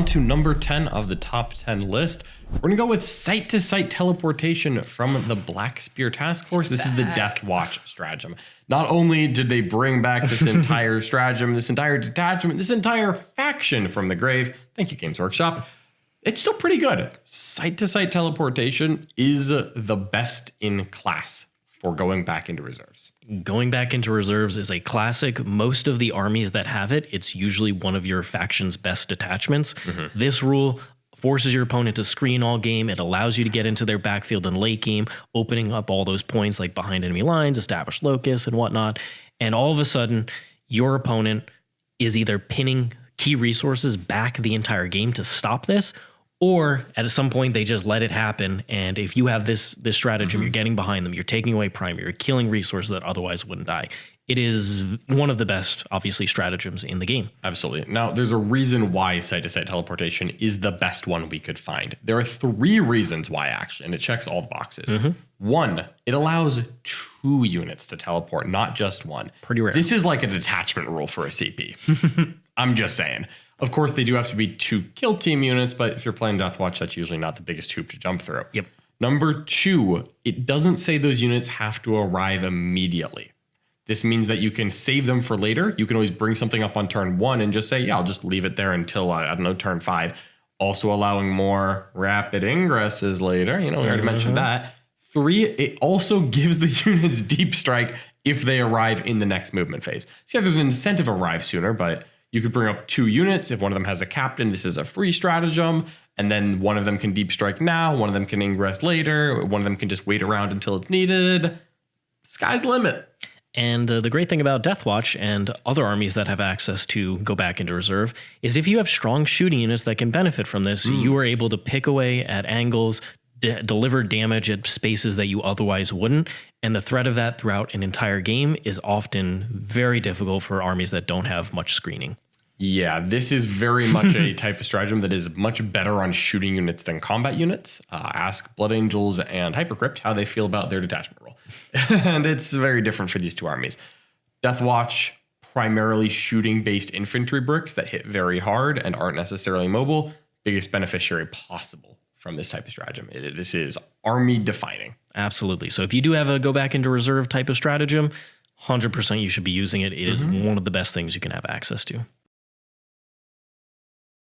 To number 10 of the top 10 list, we're gonna go with site-to-site teleportation from the Black Spear Task Force. This is the Death Watch stratagem. Not only did they bring back this entire stratagem, this entire detachment, this entire faction from the grave, thank you Games Workshop, it's still pretty good. Site-to-site teleportation is the best in class for going back into reserves. Going back into reserves is a classic. Most of the armies that have it, it's usually one of your faction's best detachments. This rule forces your opponent to screen all game. It allows you to get into their backfield in late game, opening up all those points like behind enemy lines, established locus and whatnot. And all of a sudden, your opponent is either pinning key resources back the entire game to stop this, or at some point they just let it happen. And if you have this stratagem, you're getting behind them, you're taking away prime, you're killing resources that otherwise wouldn't die. It is one of the best, obviously, stratagems in the game. Absolutely. Now, there's a reason why site-to-site teleportation is the best one we could find. There are 3 reasons why, actually, and it checks all the boxes. 1, it allows 2 units to teleport, not just 1. Pretty rare. This is like a detachment rule for a CP. I'm just saying. Of course, they do have to be 2 kill team units, but if you're playing Death Watch, that's usually not the biggest hoop to jump through. Yep. Number 2, it doesn't say those units have to arrive immediately. This means that you can save them for later. You can always bring something up on turn 1 and just say, yeah, I'll just leave it there until, I don't know, turn 5. Also allowing more rapid ingresses later. You know, we already mentioned that. 3, it also gives the units deep strike if they arrive in the next movement phase. So yeah, there's an incentive to arrive sooner, but you could bring up 2 units. If one of them has a captain, this is a free stratagem. And then one of them can deep strike now. One of them can ingress later. One of them can just wait around until it's needed. Sky's the limit. And the great thing about Death Watch and other armies that have access to go back into reserve is if you have strong shooting units that can benefit from this, you are able to pick away at angles, deliver damage at spaces that you otherwise wouldn't. And the threat of that throughout an entire game is often very difficult for armies that don't have much screening. Yeah, this is very much a type of stratagem that is much better on shooting units than combat units. Ask Blood Angels and Hypercrypt how they feel about their detachment role. And it's very different for these 2 armies. Death Watch, primarily shooting-based infantry bricks that hit very hard and aren't necessarily mobile. Biggest beneficiary possible from this type of stratagem. This is army defining. Absolutely. So if you do have a go back into reserve type of stratagem, 100% you should be using it. It is one of the best things you can have access to.